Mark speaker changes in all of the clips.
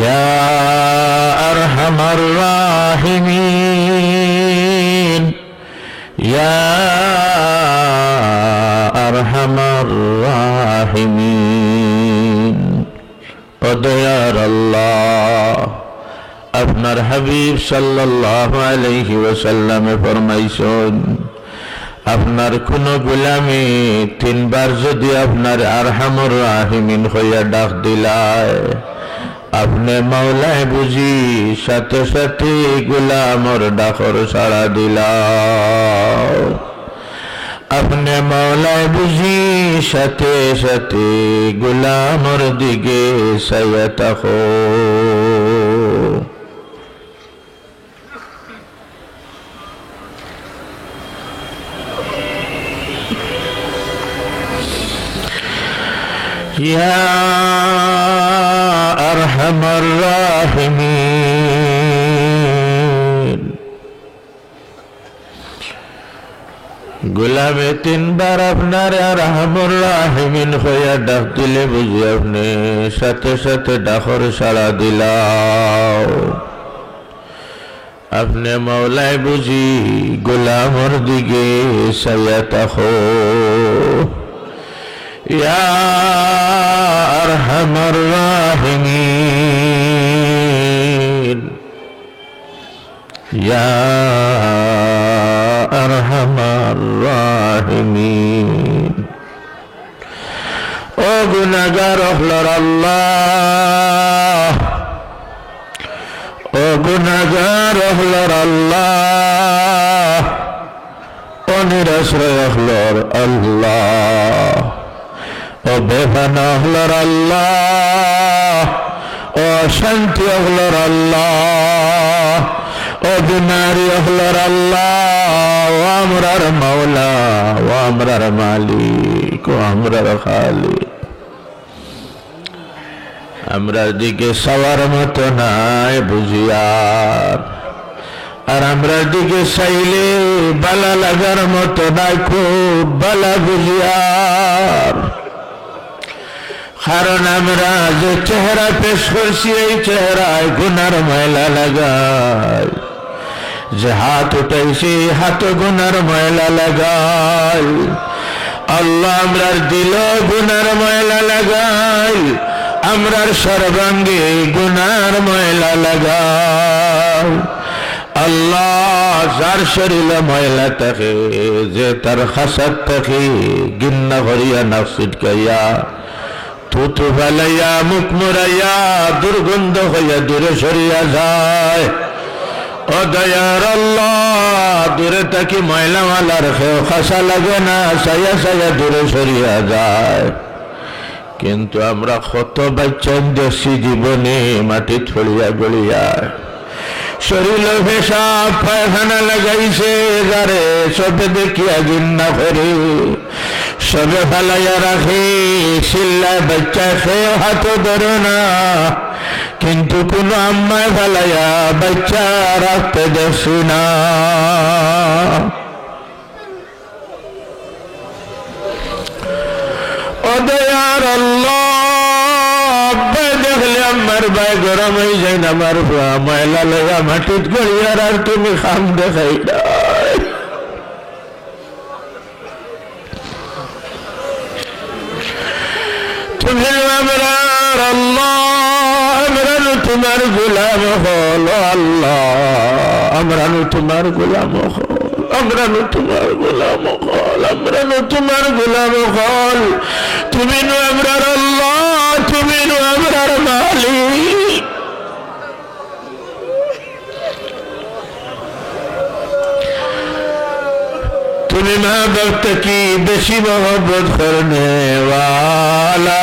Speaker 1: ইয়া আরহামার রাহিমিন ইয়া আরহামার রাহিমিন। ও দয়ার আল্লাহ, আপনার হাবিব সাল্লাল্লাহু আলাইহি ওয়াসাল্লামে ফরমাইছেন, আপনার কোন গোলামে তিনবার যদি আপনার আরহামুর রাহিমিন হইয়া ডাক দিলায়, আপনি মাওলায় বুঝি সাথে সাথে গোলামর ডাকর সাড়া দিলাও। আপনি মাওলায় বুঝি সাথে সাথে গোলামর দিকে চাইয়া থাকো। ইয়া আরহামার রাহিমিন। গোলামে তিনবার আপনার আরহামুর রাহিমিন হইয়া ডাক দিলে বুঝি আপনি সাথে সাথে ডাকর সাড়া দিলাও। আপনি মাওলায় বুঝি গোলামর দিকে চাইয়া থাকো। ইয়া আরহামার রাহিমিন ইয়া আরহামার রাহিমিন। ও গুনাহগার হলর আল্লাহ, ও গুনাহগার হলর আল্লাহ, ও নিরাশ্রয় হলর আল্লাহ, ও বেফানা হলর আল্লাহ, ও শান্তি হলর আল্লাহ, ও বিমারি হলর আল্লাহ, ও আমরার মাওলা, ও আমরার মালিক, ও আমরার খালিক। আমরার দিকে সবার মতো নাই বুঝিয়ার, আর আমরার দিকে চাইলে বালা লাগার মতো নাই খুব বালা বুঝিয়ার। কারণ আমরা যে চেহারা পেশ করছি এই চেহারায় গুনার ময়লা লাগায়, যে হাত উঠাইছি হাত গুনার ময়লা লাগায়। আল্লাহ আমরার দিল গুনার ময়লা লাগায়, আমরার সর্বাঙ্গে গুনার ময়লা লাগায়। আল্লাহ যার শরীরে ময়লা থাকে, যে তার খাসাত থাকে গিন্না করিয়া নাফ ছিটকাইয়া থুতু ফেলাইয়া মুখ মুড়াইয়া দুর্গন্ধ হইয়া দূরে সরিয়া যায়। ও দয়ার আল্লাহ, দূরে থাকি ময়লাওয়ালার খেয়েও খাসা লাগে না, সাইয়া সাইয়া দূরে সরিয়া যায়। কিন্তু আমরা কত বাচ্চা দেখছি জীবনে মাটি ছড়িয়া গড়িয়া শরীর পেশাব পায়খানা লাগাইছে, যারে সবে দেখিয়া ঘৃণা করে সবে ফেলাইয়া রাখে। চিল্লায় বাচ্চা খেয়ে হাত ধরে না, কিন্তু কোন আম্মায় ফেলাইয়া বাচ্চা রাখতে দেখছি না। ও দয়ার আল্লাহ, দেখলে আমার ভাই গরম হয়ে যায় না, আমার ময়লা লাগা মাটিত গড়িয়ার আর তুমি খাম দেখাই না। তুমি আমরার আল্লাহ, আমরা তোমার গোলাম হল আল্লাহ, আমরা তোমার গোলাম হল, আমরা তোমার গোলাম হল, আমরা তোমার গোলাম হল। তুমি আমরার আল্লাহ, তুমি আমরার মালিক। তুমি মা বাপ की বেশি मोहब्बत करने वाला,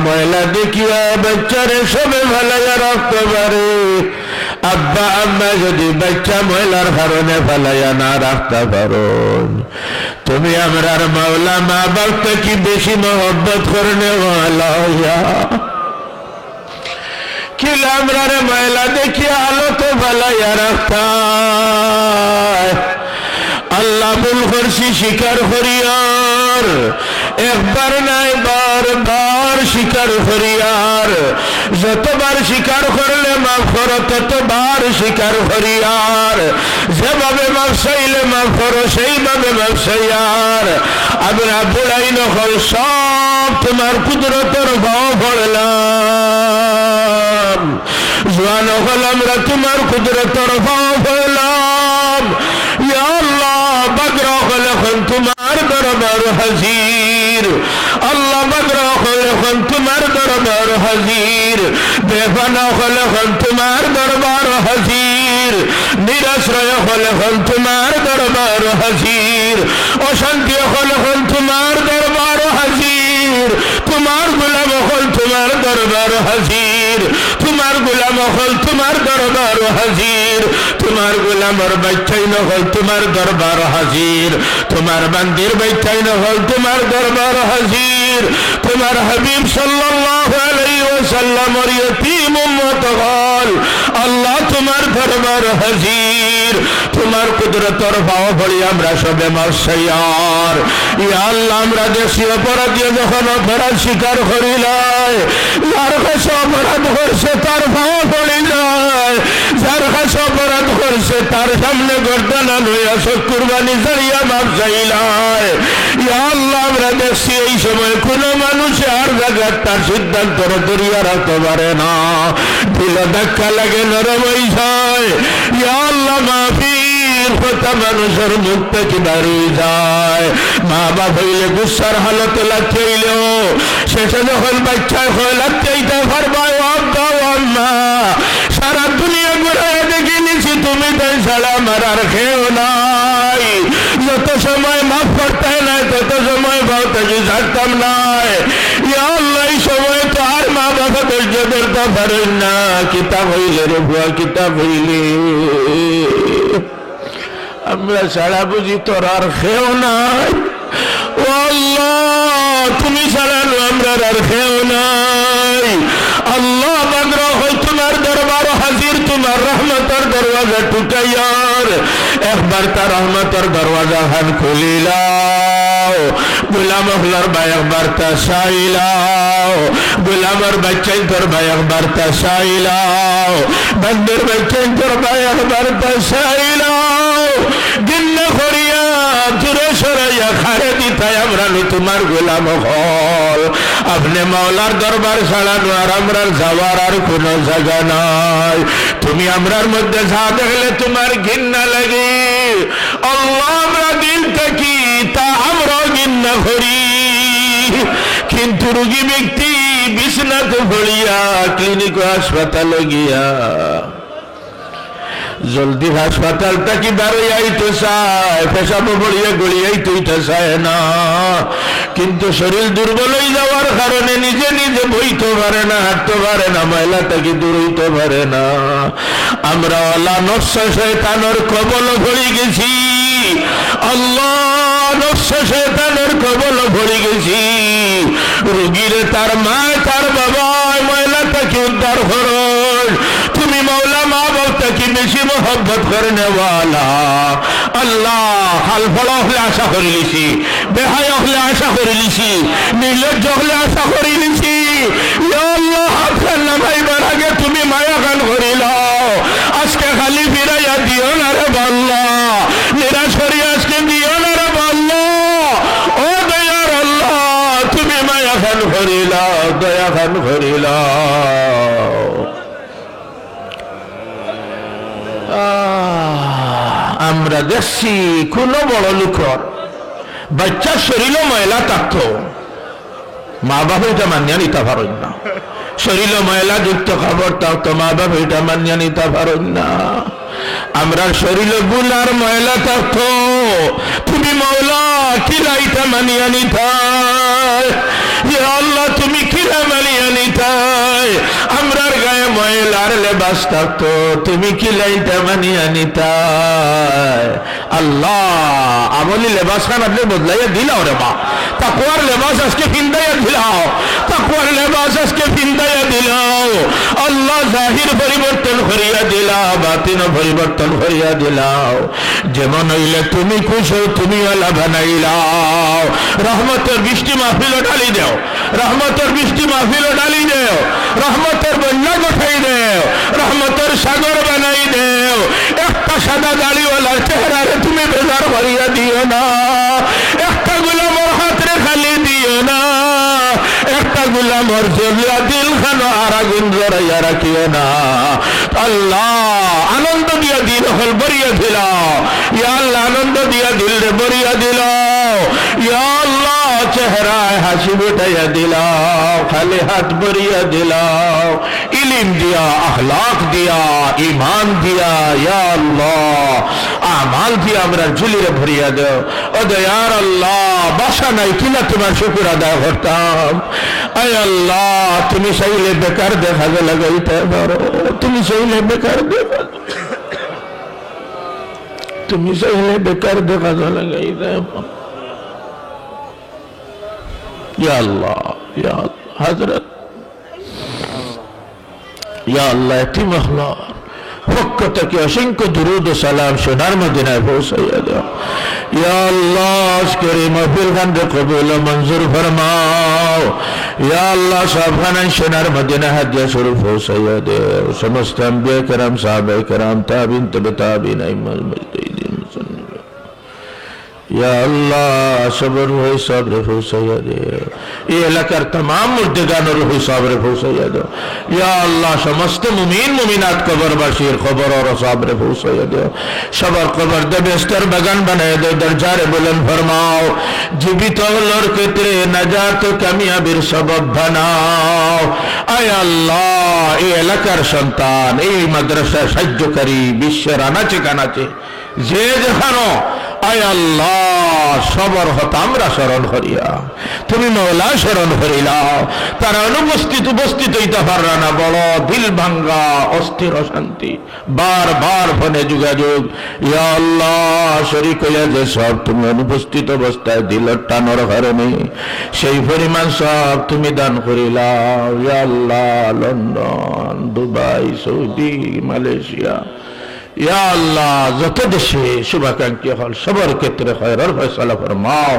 Speaker 1: ময়লা দেখিয়া বাচ্চারে সবে ফেলাইয়া রাখতে পারে। আব্বা আম্মা যদি বাচ্চা ময়লার কারণে ফেলাইয়া না রাখতে পারো, তুমি আমরার মাওলা মা বাপ की বেশি मोहब्बत करने वाला या কিলা আমরার ময়লা দেখিয়া আলো তো ফেলাইয়া রাখতা। আল্লাহ ভুল করছি স্বীকার করিয়ার, একবার নাই বা বার স্বীকার করিয়ার, যতবার স্বীকার করলে মাফ করো ততবার স্বীকার করিয়ার, যেভাবে মাফ চাইলে মাফ করো সেইভাবে মাফ চাইয়ার। আমরা বুড়াই নকল সব তোমার কুদরতের ভাও পড়লাম, জোয়ান হল আমরা তোমার কুদরতের ভাও পড়লাম। ইয়া আল্লাহ বাগরা হল এখন তোমার দরবার হাজির, আল্লাহ বাগরা হল এখন তোমার দরবার হাজির, বেফানা হল এখন তোমার দরবার হাজির, নিরাশ্রয় হল এখন তোমার দরবার হাজির, অশান্তি হল এখন তোমার দরবার হাজির, তোমার গোলাম হল তোমার দরবার হাজির, তোমার গোলাম হল তোমার দরবার হাজির, তোমার গোলামর বাচ্চাই নহল তোমার দরবার হাজির, তোমার বান্দির বাচ্চাই নহল তোমার দরবার হাজির, তোমার হাবিব সাল্লাল্লাহু আলাইহি ওয়াসাল্লামের ইয়তীম উম্মত হল আল্লাহ তোমার দরবার হাজির। তোমার কুদরতের ভাও পড়ি আমরা সবে মারসাইয়ার। ইয়া আল্লাহ আমরা দেশি অপরাধী যখন অপরাধ স্বীকার করিলাই, যার কাছে অপরাধ করছে তার ভাও পড়ি যায়, যার কাছে অপরাধ করছে তার সামনে গর্দানা লইয়া সব কুরবানি জারিয়া মাপ চাইলাই। ইয়া আল্লাহ আমরা দেখছি এই সময় কোন মানুষ আর জায়গার তার সিদ্ধান্ত দরিয়া রাখতে পারে না, দিল ধাক্কা লাগে নরম হয়ে যায়। ইয়া আল্লাহ মাফির কথা মানুষের মুখ থেকে দাঁড়িয়ে যায়। মা বাপ হইলে গুসার হালতে লাগতেইলেও শেষে যখন বাচ্চায় হয়ে লাগতেইতে পারবা আব্বা ও আম্মা, সারা দুনিয়া ঘুরে দেখে নিছি তুমি তাই ছাড়া আমার আর খেও নাই। যত সময় মাফ করতে নাই তত সময় ভাবতে ছাড়তাম নাই। ইয়া আল্লাহ এই সময় তো আর মা বাবা ধৈর্য ধরতে পারেন না। কিতাব হইলে রে বুয়া কিতাব হইলে আমরা ছাড়া বুঝি তোর আর খেও নাই। ও আল্লাহ তুমি ছাড়ানো আমরা আর খেও নাই। আল্লাহ বাগরা হয় তোমার দরবার হাজির, তোমার রহমতের দরওয়াজা টুটাইয়ার, একবার তার রহমতের দরওয়াজা খান খুলিলাও। গোলাম হলার ভাই একবার তা চাইলাও, গোলামের বাচ্চাই তোর ভাই একবার তা চাইলাও, বান্দের বাচ্চাই তোর ভাই একবার তা চাইলাও। দিন করিয়া দূরে সরাইয়া খারে দিতাই আমরা তোমার গোলাম হল। আপনি মাওলার দরবার ছাড়ানো আর আমরার যাওয়ার আর কোন জায়গা নাই। তুমি আমরার মধ্যে যা দেখলে তোমার ঘৃণা লাগে আল্লাহ, আমরা দিল থাকি তা আমরাও ঘৃণা করি। কিন্তু রোগী ব্যক্তি বিছনাতে পড়িয়া ক্লিনিক হাসপাতালে গিয়া জলদি হাসপাতালটা কি বারোই আইতে চায়, পেশাবো পড়িয়া গড়িয়াইতে চায় না। কিন্তু শরীর দুর্বল হয়ে যাওয়ার কারণে নিজে নিজে বইতে পারে না, হাঁটতে পারে না, ময়লাটাকে দূর হইতে পারে না। আমরা আল্লাহ নফস শয়তানের কবল পড়ে গেছি, আল্লাহ নফস শয়তানের কবল পড়ে গেছি। রোগীরে তার মা তার বাবা ময়লাটাকে উদ্ধার করুন। তুমি মাওলা মা বাবাকে বেশি মোহব্বত করনে ওয়ালা আল্লাহ। হাল ফলা হলে আশা করে লিছি, বেহায় হলে আশা করে লিছি, নির্লজ্জ হলে আশা করে লিছি। আল্লাহ আপনার নামাইবার আগে তুমি মায়া গান করিলাও। আজকে খালি ফিরাইয়া দিও না রে বাল্লা, নিরাশ করি আজকে দিও না রে বাল্লা। ও দয়ার আল্লাহ তুমি মায়া গান করিলাও, দয়া গান করিলাও। আমরা দেখছি কোন বড় লোকর বাচ্চার শরীরও ময়লা থাকতো, মা বাবা এটা মানিয়া নিতে পারেন না। শরীর ময়লা যুক্ত খাবার থাকতো, মা বাবা এটা মানিয়া নিতে পারেন না। আমরা শরীর গুলার ময়লা থাকতো, তুমি মাওলা কিলা এটা মানিয়া নিতাই। আল্লাহ তুমি কিলা মানিয়া নিতাই। আমরার গায়ে ময়লার লেবাস থাকতো, তুমি কিলা এটা মানিয়া নিতাই। আল্লাহ আমলি লেবাস খান আপনি বদলাইয়া দিলাও রে মা, তাকওয়ার লেবাস আজকে পিন্দাইয়া দিলাও, তাকওয়ার লেবাস আজকে পিন্দাইয়া দিলাও। আল্লাহ জাহির পরিবর্তন করিয়া দিলাও, বাতিন পরিবর্তন করিয়া দিলাও। যেমন হইলে তুমি খুশি তুমি আল্লাহ বানাইলাও। রহমতের বৃষ্টি মাহফিলে ঢালি দেও, রহমতের বৃষ্টি মাহফিলে ঢালি দেও, রহমতের বন্যা গোঠাই দেও, রহমতের সাগর বানাই দেও। একটা সাদা দাড়িওয়ালার চেহারারে তুমি বেজার করিয়া দিও না, একটা গোলামর হাতরে খালি দিও না, একটা গোলামর জলিয়া দিল খানো আর আগুন জড়াইয়া রাখিও না। আল্লাহ আনন্দ দিয়া দিল হল বরিয়া দিল, ইয়া আল্লাহ আনন্দ দিয়া দিল রে বরিয়া দিল, ইয়া আল্লাহ চেহারায় হাসি ফুটাইয়া দিলাও, খালি হাত বরিয়া দিলাও, ইলিম দিয়া আখলাক দিয়া ইমান দিয়া ইয়া আল্লাহ আমাল দিয়া আমরা ঝুলিরে ভরিয়া দেও। ও দয়ার আল্লাহ বাসা নাই কিনা তোমার শুকর আদায় করতাম। আয় আল্লাহ তুমি চাইলে বেকার দেখা লাগাইতে পারো, তুমি চাইলে বেকার দেখা, তুমি চাইলে বেকার দেখা লাগাইতে পারো। ইয়া আল্লাহ ইয়া হযরত ইয়া আল্লাহ এতিম আহলার পক্ষ থেকে অসংখ্য দুরুদ ও সালাম সোনার মদিনায় পৌঁছাইয়া দাও। ইয়া আল্লাহ আজকের এই মাহফিল খানকে কবুল ও মঞ্জুর ফরমাও। ইয়া আল্লাহ সবখানে সোনার মদিনা হাদিয়া স্বরূপ পৌঁছাইয়া দাও। সমস্ত আম্বিয়া কেরাম সাহাবায়ে কেরাম তাবিন তবে তাবিন আইম্মাল মুজতাহিদিন মুসন্নিফ ইয়া আল্লাহ সবর হয়ে সবরে পৌঁছাইয়া দেও। এই এলাকার तमाम মুর্দেগানের হয়ে সবরে পৌঁছাইয়া দাও। ইয়া আল্লাহ সমস্ত মুমিন মুমিনাত কবরবাসীর খবর আর সবরে পৌঁছাইয়া দাও। সবার কবর দে বেস্তার বাগান বানায় দাও, দরজারে বুলন্দ ফরমাও। জীবিত হলোর ক্ষেত্রে নাজাত ও কামিয়াবির সবব বানাও। আয় আল্লাহ এই এলাকার সন্তান, এই মাদ্রাসার সাহায্যকারী বিশ্বের আনাচে কানাচে যে যেখানো আয় আল্লাহ সবর হতা আমরা স্মরণ করিয়া তুমি মওলা স্মরণ করিলাও। তারা অনুপস্থিত উপস্থিত হইতে পাররা না, বড় দিল ভাঙ্গা অস্থির অশান্তি, বারবার ফোনে যোগাযোগ। ইয়া আল্লাহ শরীক হইয়া যে সব তুমি অনুপস্থিত অবস্থায় দিলের টানোর কারণে সেই পরিমাণ সব তুমি দান করিলাও। ইয়া আল্লাহ লন্ডন, দুবাই, সৌদি, মালয়েশিয়া, ইয়া আল্লাহ যত দেশে শুভাকাঙ্ক্ষী হল সবার ক্ষেত্রে খয়রের ফয়সালা ফরমাও।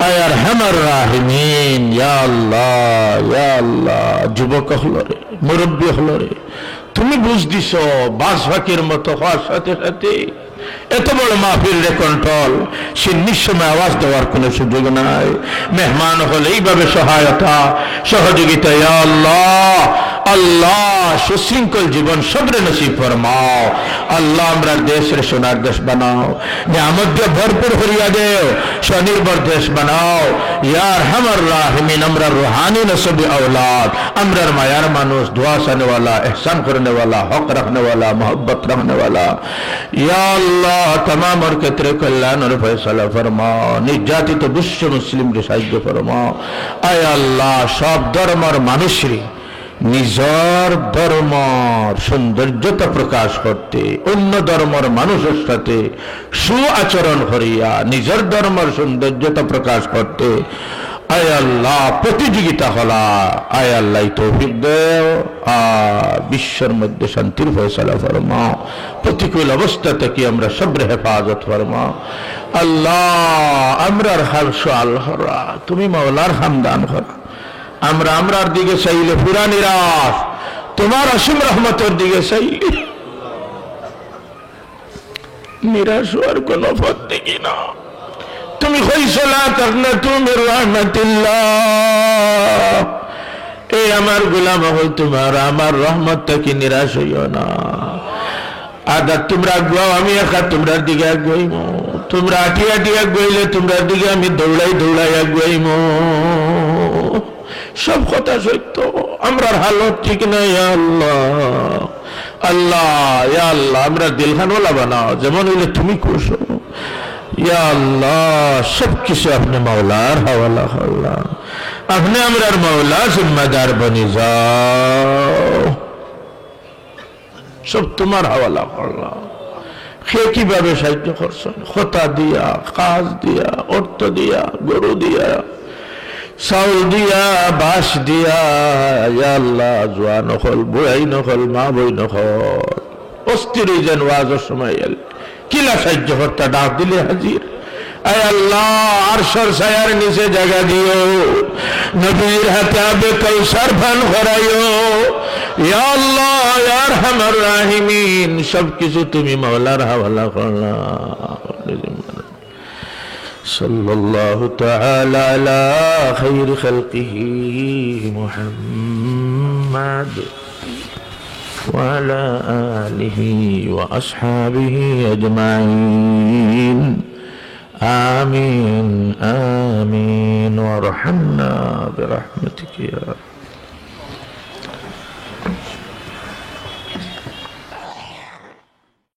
Speaker 1: আয় আরহামার রাহিমিন ইয়া আল্লাহ যুবক হলরে মুরব্বী হলরে তুমি বুঝ দিছ, বাস ফাঁকির মতো হওয়ার সাথে সাথে এত বড় মাহফিল রে কন্ট্রোল, সে নিঃসময় আওয়াজ দেওয়ার কোনো সুযোগ নাই। মেহমান হলে এইভাবে সহায়তা সহযোগিতা ইয়া আল্লাহ আল্লাহ সুশৃঙ্খল জীবন সবরে নসিব ফরমাও। আল্লাহ আমরা দেশের সোনার দেশ বানাও, নিয়ামত দিয়ে ভরপুর করিয়া দেও, স্বনির্ভর দেশ বানাও। ইয়া আরহামার রাহিমিন আমরা রুহানি নসবি औलाद, আমরার মায়ার মানুষ, দোয়া চানে वाला, এহসান করনে वाला, হক রাখনে वाला, मोहब्बत रखने वाला। ইয়া আল্লাহ तमाम और ক্ষেত্রে কল্যাণ और ফয়সালা ফরমাও। নির্যাতিত বিশ্ব মুসলিমকে সাহায্য ফরমাও। আয় আল্লাহ সব ধর্মের মানুষের নিজের ধর্মের সৌন্দর্যতা প্রকাশ করতে, অন্য ধর্মের মানুষের সাথে সুআচরণ করিয়া নিজের ধর্মের সৌন্দর্যতা প্রকাশ করতে আয় আল্লাহ প্রতিযোগিতা হলা। আয় আল্লাহ তৌফিক দেও, বিশ্বের মধ্যে শান্তির ফয়সালা ফরমাও। প্রতিকূল অবস্থা থেকে আমরা সবরে হেফাজত ফরমাও। আল্লাহ আমরার হাল আল্লাহরা তুমি মাওলার হামদান করা। আমরা আমরার দিকে চাইলে পুরা নিরাশ, তোমার অসীম রহমতের দিকে চাইলে নিরাশ হওয়ার কোন পথ দেখি না। তুমি কইছলা তাকনাতু মির রাহমাতিল্লাহ, এই আমার গোলাম হই তোমার আমার রহমত থেকে নিরাশ হইও না। আদা তোমরা আগুয়াও আমি একা তোমরার দিকে আগুয়াইমো, তোমরা আটি আটি আগুয়াইলে তোমরার দিকে আমি দৌড়াই দৌড়াই আগুয়াইমো। সব কথা সত্য, আমরার হালত ঠিক নাই। আল্লাহ আল্লাহ ইয়া আল্লাহ আমরা দিলখানওয়ালা বানাও, যেমন হইলে তুমি খুশো। ইয়া আল্লাহ সব কিছু আপনি মাওলার হাওয়ালা করলা, আপনি আমরার মাওলা জিম্মাদার বনি যাও, সব তোমার হাওয়ালা করলা। সে কিভাবে সাহায্য করছেন? খতা দিয়া, কাজ দিয়া, অর্থ দিয়া, গরু দিয়া, চাউল দিয়া, বাঁশ দিয়া। ইয়া আল্লাহ, জোয়া নকল, বুড়াই নকল, মা বই নকল, অস্থির হয়ে যান ওয়াজের সময় এলে কিলা সাহায্য করতে ডাক দিলে হাজির। আয় আল্লাহ, আরশের ছায়ার নিচে জায়গা দিও, নবীর হাতে আবে কাউসার পান করাইও। ইয়া আল্লাহ, ইয়া আরহামার রাহিমিন, সবকিছু তুমি মাওলার হাওয়ালা করলাম। সাল্লাল্লাহু তাআলা আলা খায়রি খালকিহি মুহাম্মাদ ওয়া আলা আলিহি ওয়া আসহাবিহি আজমাইন। آمين آمين وارحمنا برحمتك يا